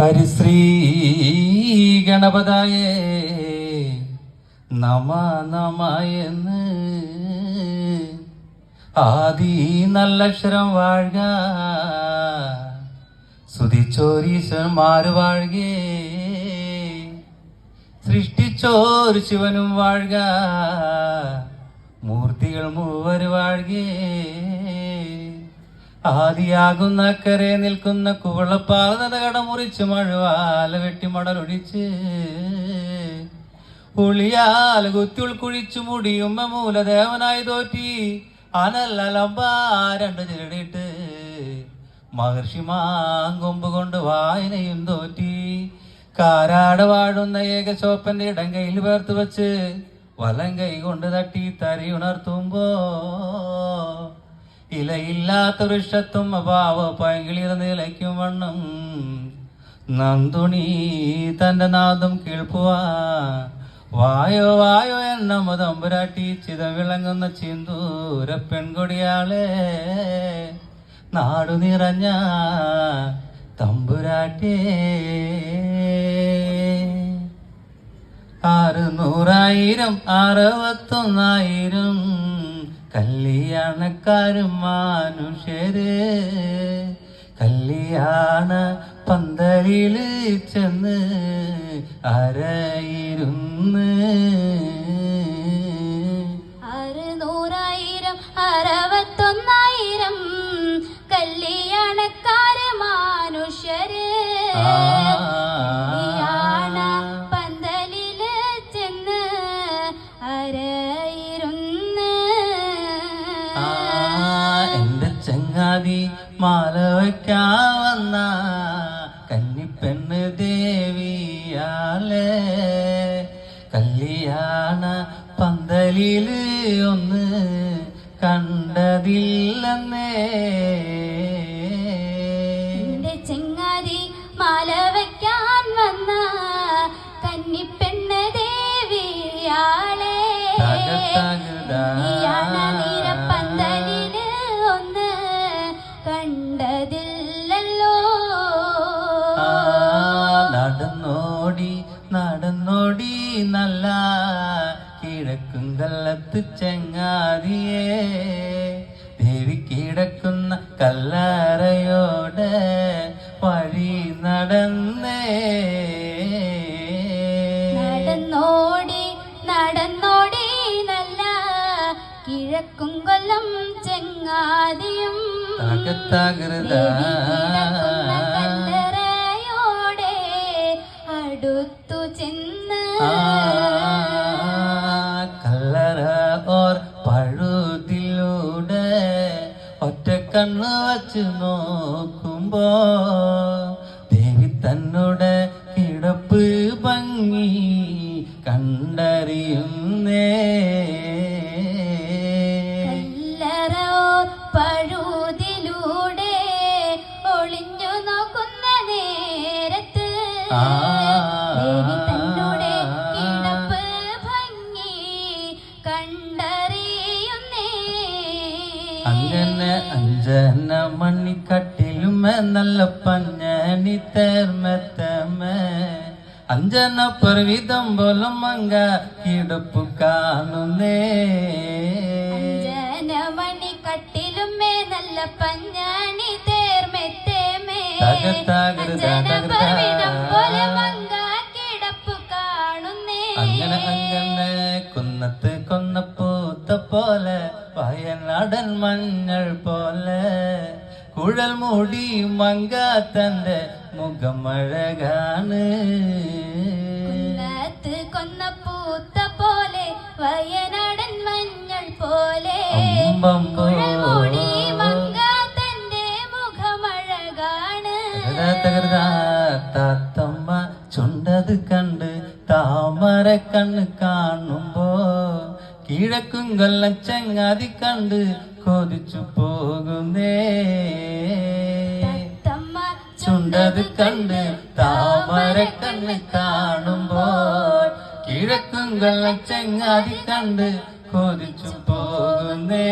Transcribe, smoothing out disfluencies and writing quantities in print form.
ഹരിശ്രീ ഗണപതായേ നമ നമ എന്ന് ആദി നല്ലക്ഷരം വാഴുക, സ്തുതിച്ചോരീശ്വരന്മാര് വാഴുകേ, സൃഷ്ടിച്ചോർ ശിവനും വാഴുക, മൂർത്തികൾ മൂവര് വാഴുകേ. ആദിയാകുന്ന കരെ നിൽക്കുന്ന കുവളപ്പാത കടമുറിച്ച് മഴവാല വെട്ടി മടലൊടിച്ച് ഉളിയാൽ കുത്തി ഉൾക്കുഴിച്ചു മുടിയുമ്മ മൂലദേവനായി തോറ്റി അനല്ലലമ്പാരണ്ട് ചിരടിയിട്ട് മഹർഷി മാങ്കൊമ്പ് കൊണ്ട് വായനയും തോറ്റി കാരാട് വാഴുന്ന ഏകശോപ്പന്റെ ഇടം കയ്യിൽ പേർത്ത് വെച്ച് വലം കൈ കൊണ്ട് തട്ടി തരിയുണർത്തുമ്പോ ഇലയില്ലാത്ത വൃക്ഷത്തും അഭാവ പൈങ്കിളിത നിലയ്ക്കും വണ്ണം നന്ദുണി തന്റെ നാദം കേൾപ്പുവാ വായോ വായോ എന്ന മുതമ്പുരാട്ടി ചിത വിളങ്ങുന്ന ചിന്തൂര പെൺകൊടിയാളെ നാടു നിറഞ്ഞ തമ്പുരാട്ടേ. 600,000 61,000 കല്യാണക്കാരും മനുഷ്യര് കല്യാണ പന്തലില് ചെന്ന് അരയിരുന്ന് 600,000 61,000 കല്യാണക്കാര് മനുഷ്യര് കല്യാണ പന്തലില് ചെന്ന് ചങ്ങാതി മാല വയ്ക്കാൻ വന്ന കന്നിപ്പെണ്ണ് ദേവിയാളെ കല്യാണ പന്തലില് ഒന്ന് കണ്ടതില്ലെന്നേ. ചങ്ങാതി മാല വയ്ക്കാൻ വന്ന കന്നിപ്പെണ്ണ് ദേവിയാളെ പന്തലില് ഒന്ന് കണ്ടതില്ലല്ലോ. നടന്നോടി നടന്നോടി നല്ല കിഴക്കും കല്ലത്ത് ചങ്ങാതിയെ ദേവി കിടക്കുന്ന കല്ലറയോടെ വഴി നടന്നേ. നടന്നോടി നടന്നോടി നല്ല കിഴക്കും കൊല്ലം ചെങ്ങാതിയും കല്ലറയോടെ അടുത്തു ചെന്ന് കല്ലറ ഓർ പഴുതിലൂടെ ഒറ്റ കണ്ണ് വച്ച് നോക്കുമ്പോ ദേവി തന്നോട് കിടപ്പ് ഭംഗി കണ്ടറിയുന്നേ. പഴുതിലൂടെ ഒളിഞ്ഞു നോക്കുന്ന നേരത്ത് ദേവി തന്നോടെ കിടപ്പ് ഭംഗി കണ്ടറിയുന്നേ. അങ്ങനെ അഞ്ചന മണിക്കട്ടിലുമേ നല്ല പഞ്ഞണി തേർമത്തമേ അഞ്ചന പർവിതം പോലും മങ്ക കിടപ്പ് കാണുന്നേ. മണിക്കട്ടിലുമേ നല്ല പഞ്ഞാണി തേർമെത്തേമേ പോലെ മങ്ക കിടപ്പ് കാണുന്നേ. അങ്ങനെ അങ്ങനെ കുന്നത്ത് കൊന്നപ്പൂത്ത പോലെ വയനാടൻ മഞ്ഞൾ പോലെ കുഴൽ മൂടി മങ്ക തന്റെ മുഖമഴകാണ്. കുന്നത്ത് കൊന്നപ്പൂത്ത പോലെ വയനാടൻ മഞ്ഞൾ പോലെ കുഴൽ മൂടി മങ്ക തന്റെ മുഖമഴകാണ്. താത്തമ്മ ചുണ്ടത് കണ്ട് താമര കണ്ണ് കാണുമ്പോ കിഴക്കും കൊല്ലം ചങ്ങാതി കണ്ട് കൊതിച്ചു പോകുന്നേ. ചുണ്ടത് കണ്ട് താമര കണ്ണ് കാണുമ്പോൾ കിഴക്കും കൊല്ലം ചങ്ങാതി കണ്ട് കൊതിച്ചു പോകുന്നേ.